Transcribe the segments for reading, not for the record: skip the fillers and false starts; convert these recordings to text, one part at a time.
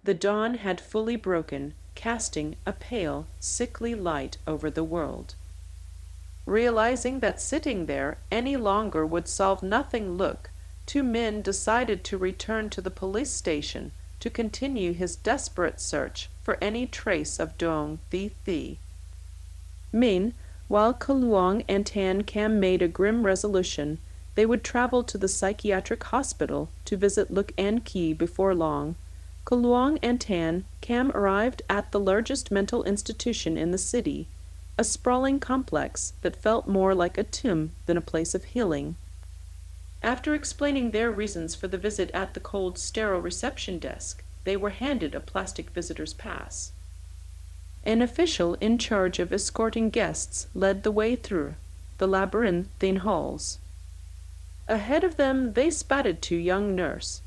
The dawn had fully broken, casting a pale, sickly light over the world. Realizing that sitting there any longer would solve nothing, Luc, two men decided to return to the police station to continue his desperate search for any trace of Duong Thi Thi. While Luong and Tan Cam made a grim resolution, they would travel to the psychiatric hospital to visit Luc Anh Ky before long. Luong and Tan Cam arrived at the largest mental institution in the city, a sprawling complex that felt more like a tomb than a place of healing. After explaining their reasons for the visit at the cold, sterile reception desk, they were handed a plastic visitor's pass. An official in charge of escorting guests led the way through the labyrinthine halls. Ahead of them they spotted two young nurses,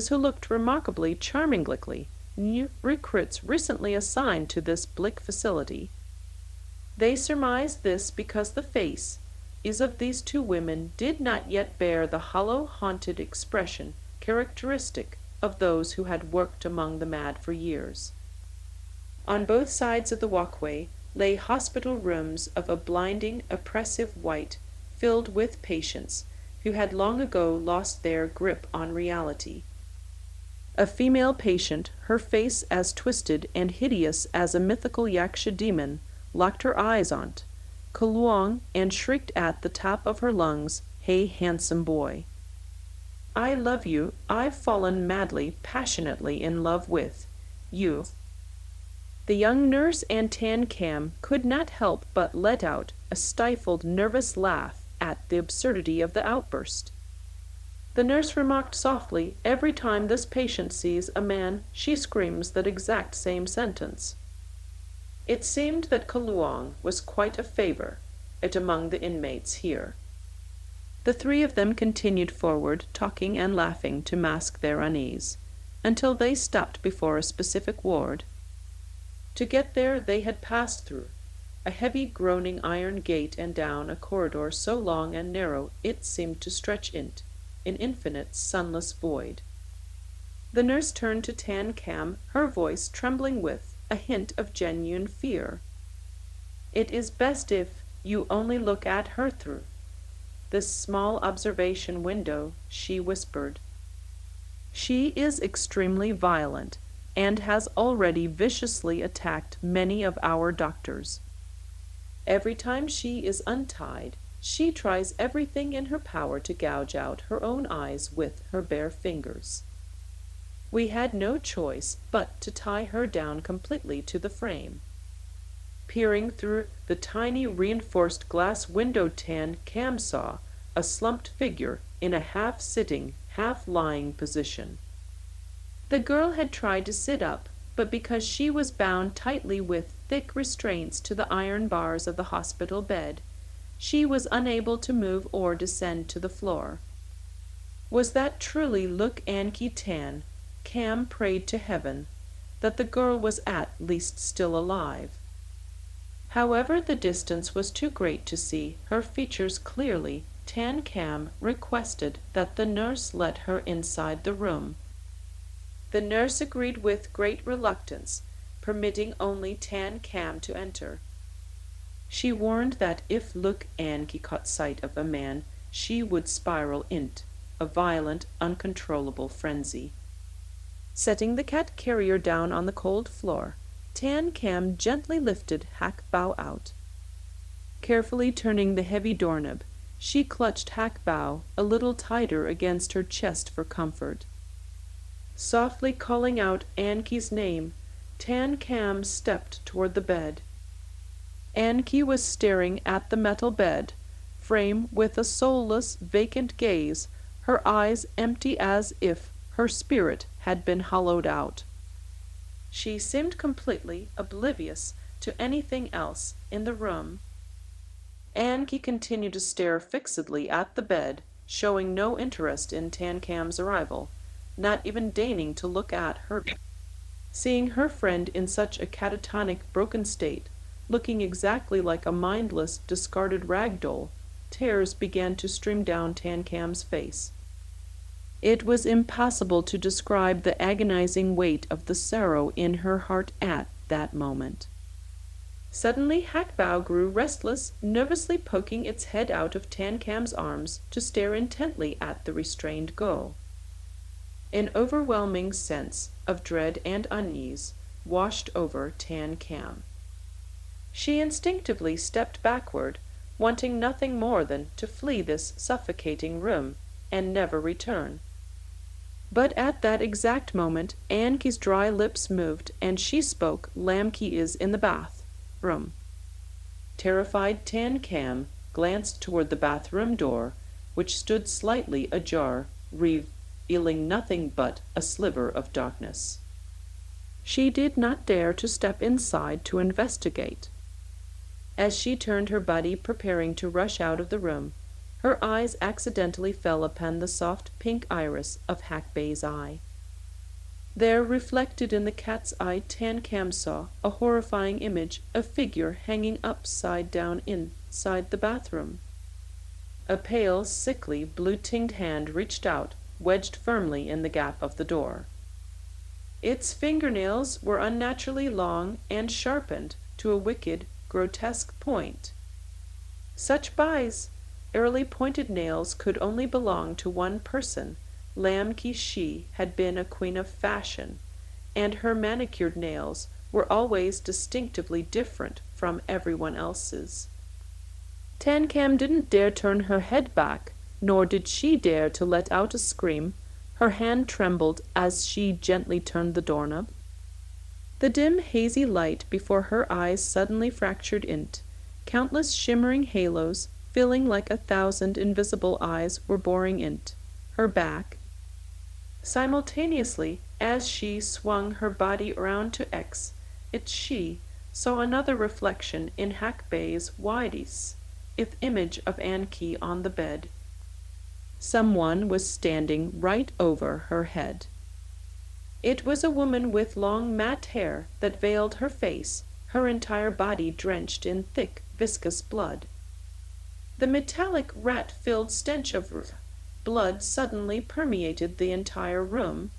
who looked remarkably charmingly, new recruits recently assigned to this bleak facility. They surmised this because the faces of these two women did not yet bear the hollow, haunted expression characteristic of those who had worked among the mad for years. On both sides of the walkway lay hospital rooms of a blinding, oppressive white, filled with patients who had long ago lost their grip on reality. A female patient, her face as twisted and hideous as a mythical yaksha demon, locked her eyes on Luong and shrieked at the top of her lungs, "Hey, handsome boy! I love you. I've fallen madly, passionately in love with you." The young nurse and Tan Cam could not help but let out a stifled, nervous laugh at the absurdity of the outburst. The nurse remarked softly, "Every time this patient sees a man, she screams that exact same sentence." It seemed that Luong was quite a favorite among the inmates here. The three of them continued forward, talking and laughing to mask their unease, until they stopped before a specific ward. To get there they had passed through a heavy, groaning iron gate and down a corridor so long and narrow it seemed to stretch into an infinite, sunless void. The nurse turned to Tan Cam, her voice trembling with a hint of genuine fear. "It is best if you only look at her through this small observation window," she whispered. "She is extremely violent and has already viciously attacked many of our doctors. Every time she is untied, she tries everything in her power to gouge out her own eyes with her bare fingers. We had no choice but to tie her down completely to the frame." Peering through the tiny reinforced glass window, Tan Cam saw a slumped figure in a half-sitting, half-lying position. The girl had tried to sit up, but because she was bound tightly with thick restraints to the iron bars of the hospital bed, she was unable to move or descend to the floor. Was that truly Luc Anh Ky? Tan Cam prayed to heaven that the girl was at least still alive. However, the distance was too great to see her features clearly. Tan Cam requested that the nurse let her inside the room. The nurse agreed with great reluctance, permitting only Tan Cam to enter. She warned that if Luc Anh Ky caught sight of a man, she would spiral into a violent, uncontrollable frenzy. Setting the cat carrier down on the cold floor, Tan Cam gently lifted Hak Bao out. Carefully turning the heavy doorknob, she clutched Hak Bao a little tighter against her chest for comfort. Softly calling out Anh Ky's name, Tan Cam stepped toward the bed. Anh Ky was staring at the metal bed frame with a soulless, vacant gaze, her eyes empty as if her spirit had been hollowed out. She seemed completely oblivious to anything else in the room. Anh Ky continued to stare fixedly at the bed, showing no interest in Tan Cam's arrival, not even deigning to look at her. Seeing her friend in such a catatonic, broken state, looking exactly like a mindless, discarded rag doll, tears began to stream down Tan Cam's face. It was impossible to describe the agonizing weight of the sorrow in her heart at that moment. Suddenly Hackbow grew restless, nervously poking its head out of Tan Cam's arms to stare intently at the restrained girl. An overwhelming sense of dread and unease washed over Tan Cam. She instinctively stepped backward, wanting nothing more than to flee this suffocating room and never return. But at that exact moment, Anki's dry lips moved, and she spoke, "Lamki is in the bathroom." Terrified Tan Cam glanced toward the bathroom door, which stood slightly ajar, revealing nothing but a sliver of darkness. She did not dare to step inside to investigate. As she turned her body preparing to rush out of the room, her eyes accidentally fell upon the soft pink iris of Hackbay's eye. There, reflected in the cat's eye, Tan Cam saw a horrifying image, a figure hanging upside down inside the bathroom. A pale, sickly, blue-tinged hand reached out, wedged firmly in the gap of the door. Its fingernails were unnaturally long and sharpened to a wicked, grotesque point. Such early pointed nails could only belong to one person. Lamki she had been a queen of fashion, and her manicured nails were always distinctively different from everyone else's. Tan Cam didn't dare turn her head back, nor did she dare to let out a scream. Her hand trembled as she gently turned the doorknob. The dim, hazy light before her eyes suddenly fractured into countless shimmering halos, feeling like 1,000 invisible eyes were boring into her back. Simultaneously, as she swung her body around to she saw another reflection in Hackbay's wide-eyes, image of Anki on the bed. Someone was standing right over her head. It was a woman with long matte hair that veiled her face, her entire body drenched in thick, viscous blood. The metallic, rat-filled stench of blood suddenly permeated the entire room.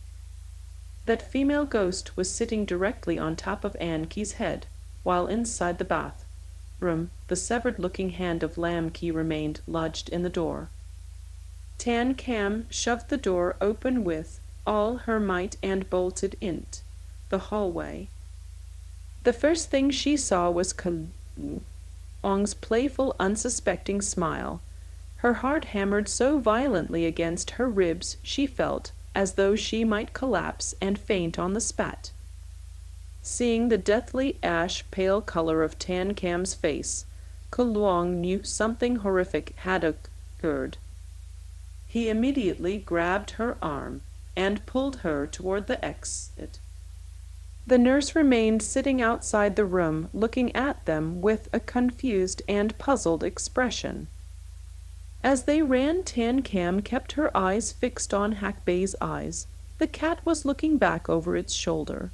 That female ghost was sitting directly on top of Anki's head, while inside the bathroom the severed-looking hand of Lamki remained lodged in the door. Tan Cam shoved the door open with all her might and bolted into the hallway. The first thing she saw was Luong's playful, unsuspecting smile. Her heart hammered so violently against her ribs she felt as though she might collapse and faint on the spot. Seeing the deathly ash-pale color of Tan Cam's face, Luong knew something horrific had occurred. He immediately grabbed her arm and pulled her toward the exit. The nurse remained sitting outside the room, looking at them with a confused and puzzled expression. As they ran, Tan Cam kept her eyes fixed on Hackbay's eyes. The cat was looking back over its shoulder.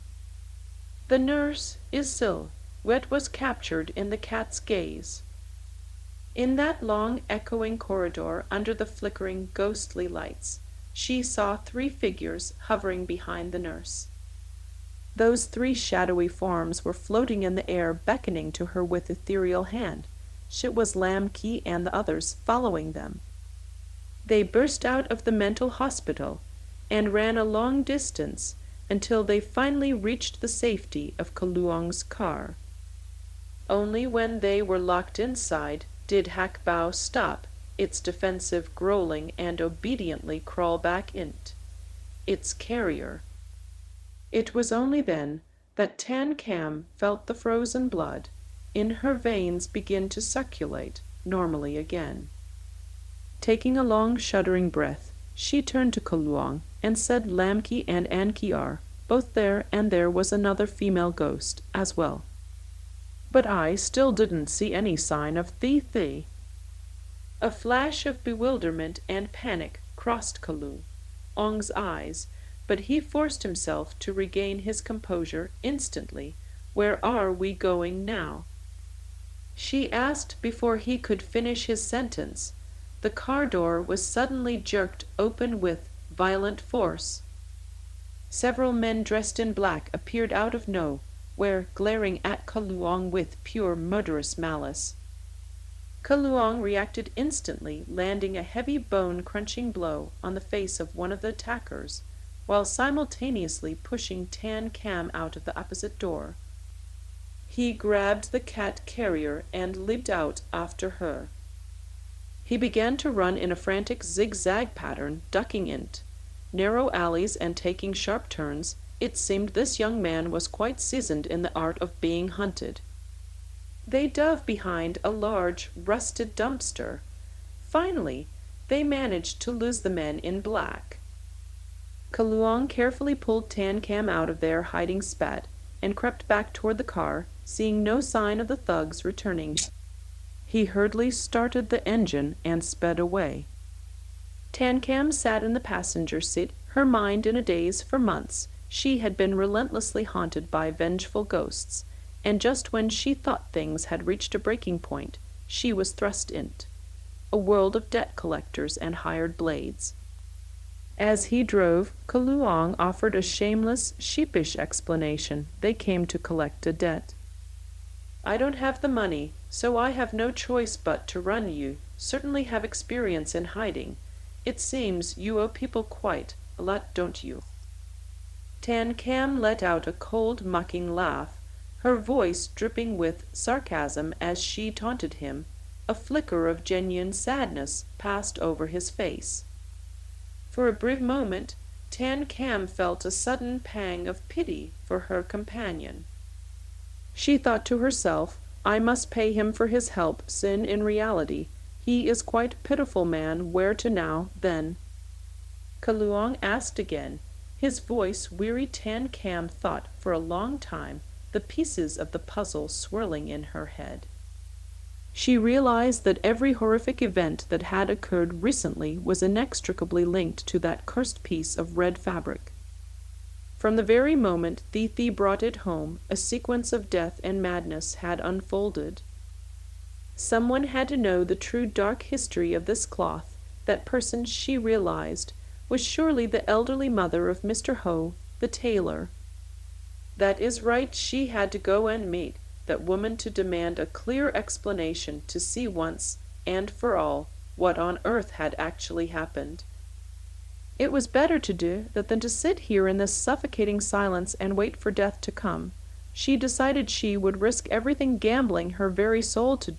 The nurse's silhouette was captured in the cat's gaze. In that long, echoing corridor, under the flickering, ghostly lights, she saw 3 figures hovering behind the nurse. Those 3 shadowy forms were floating in the air, beckoning to her with ethereal hand. It was Lamki and the others following them. They burst out of the mental hospital and ran a long distance until they finally reached the safety of Luong's car. Only when they were locked inside did Hackbow stop its defensive growling and obediently crawl back into its carrier. It was only then that Tan Cam felt the frozen blood in her veins begin to circulate normally again. Taking a long, shuddering breath, she turned to Luong and said Lamki and Anki are both there, and there was another female ghost as well. But I still didn't see any sign of Thi. A flash of bewilderment and panic crossed Luong's eyes, but he forced himself to regain his composure instantly. "Where are we going now?" she asked before he could finish his sentence. The car door was suddenly jerked open with violent force. Several men dressed in black appeared out of nowhere, glaring at Luong with pure murderous malice. Luong reacted instantly, landing a heavy bone-crunching blow on the face of one of the attackers, while simultaneously pushing Tan Cam out of the opposite door. He grabbed the cat carrier and leaped out after her. He began to run in a frantic zigzag pattern, ducking into narrow alleys and taking sharp turns. It seemed this young man was quite seasoned in the art of being hunted. They dove behind a large, rusted dumpster. Finally, they managed to lose the men in black. Luong carefully pulled Tan Cam out of their hiding spot and crept back toward the car, seeing no sign of the thugs returning. He hurriedly started the engine and sped away. Tan Cam sat in the passenger seat, her mind in a daze. For months she had been relentlessly haunted by vengeful ghosts, and just when she thought things had reached a breaking point, she was thrust into a world of debt collectors and hired blades. As he drove, Luong offered a shameless, sheepish explanation. They came to collect a debt. "I don't have the money, so I have no choice but to run. You certainly have experience in hiding. It seems you owe people quite a lot, don't you?" Tan Cam let out a cold, mocking laugh, her voice dripping with sarcasm as she taunted him. A flicker of genuine sadness passed over his face. For a brief moment, Tan Cam felt a sudden pang of pity for her companion. She thought to herself, "I must pay him for his help, since in reality he is quite a pitiful man. Where to now, then?" Luong asked again. His voice wearied Tan Cam thought for a long time, the pieces of the puzzle swirling in her head. She realized that every horrific event that had occurred recently was inextricably linked to that cursed piece of red fabric. From the very moment Thi Thi brought it home, a sequence of death and madness had unfolded. Someone had to know the true dark history of this cloth. That person, she realized, was surely the elderly mother of Mr. Ho, the tailor. That is right, she had to go and meet that woman to demand a clear explanation, to see once and for all what on earth had actually happened. It was better to do that than to sit here in this suffocating silence and wait for death to come. She decided she would risk everything, gambling her very soul to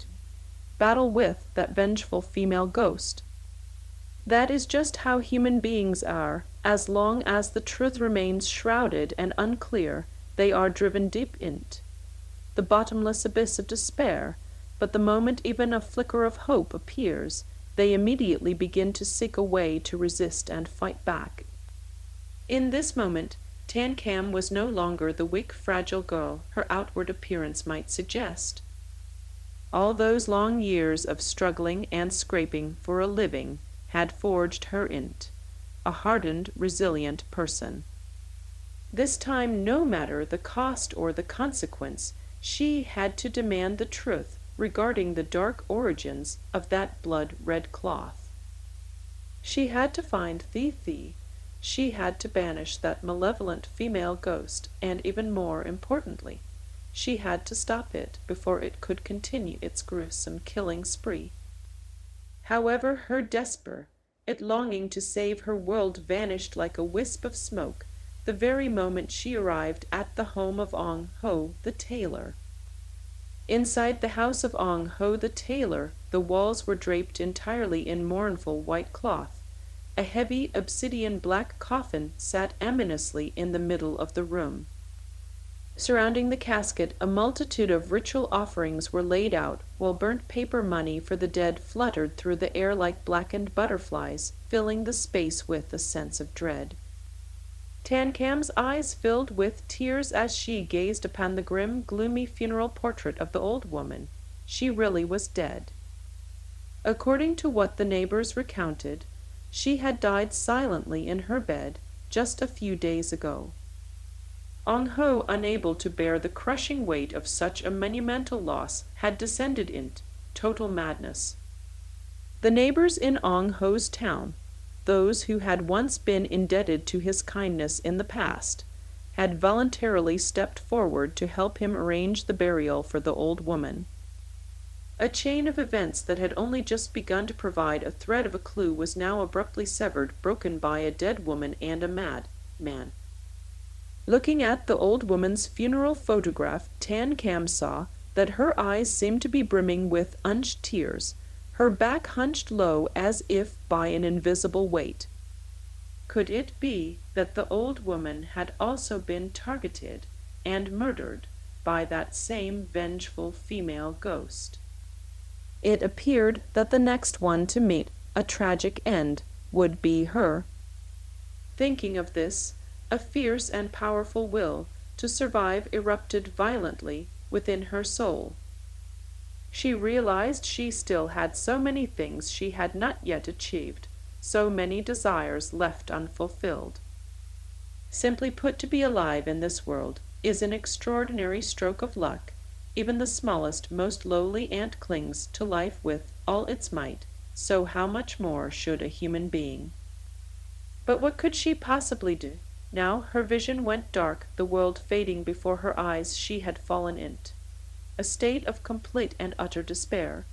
battle with that vengeful female ghost. That is just how human beings are. As long as the truth remains shrouded and unclear, they are driven deep into the bottomless abyss of despair, but the moment even a flicker of hope appears, they immediately begin to seek a way to resist and fight back. In this moment, Tan Cam was no longer the weak, fragile girl her outward appearance might suggest. All those long years of struggling and scraping for a living had forged her into a hardened, resilient person. This time, no matter the cost or the consequence, she had to demand the truth regarding the dark origins of that blood-red cloth. She had to find Thi Thi. She had to banish that malevolent female ghost, and even more importantly, she had to stop it before it could continue its gruesome killing spree. However, her desperate longing to save her world vanished like a wisp of smoke the very moment she arrived at the home of Ong Ho the tailor. Inside the house of Ong Ho the tailor, the walls were draped entirely in mournful white cloth. A heavy obsidian black coffin sat ominously in the middle of the room. Surrounding the casket, a multitude of ritual offerings were laid out, while burnt paper money for the dead fluttered through the air like blackened butterflies, filling the space with a sense of dread. Tan Cam's eyes filled with tears as she gazed upon the grim, gloomy funeral portrait of the old woman. She really was dead. According to what the neighbors recounted, she had died silently in her bed just a few days ago. Ong Ho, unable to bear the crushing weight of such a monumental loss, had descended into total madness. The neighbors in Ong Ho's town, those who had once been indebted to his kindness in the past, had voluntarily stepped forward to help him arrange the burial for the old woman. A chain of events that had only just begun to provide a thread of a clue was now abruptly severed, broken by a dead woman and a mad man. Looking at the old woman's funeral photograph, Tan Cam saw that her eyes seemed to be brimming with unshed tears, her back hunched low as if by an invisible weight. Could it be that the old woman had also been targeted and murdered by that same vengeful female ghost? It appeared that the next one to meet a tragic end would be her. Thinking of this, a fierce and powerful will to survive erupted violently within her soul. She realized she still had so many things she had not yet achieved, so many desires left unfulfilled. Simply put, to be alive in this world is an extraordinary stroke of luck. Even the smallest, most lowly ant clings to life with all its might, so how much more should a human being? But what could she possibly do? Now her vision went dark, the world fading before her eyes. She had fallen into a state of complete and utter despair.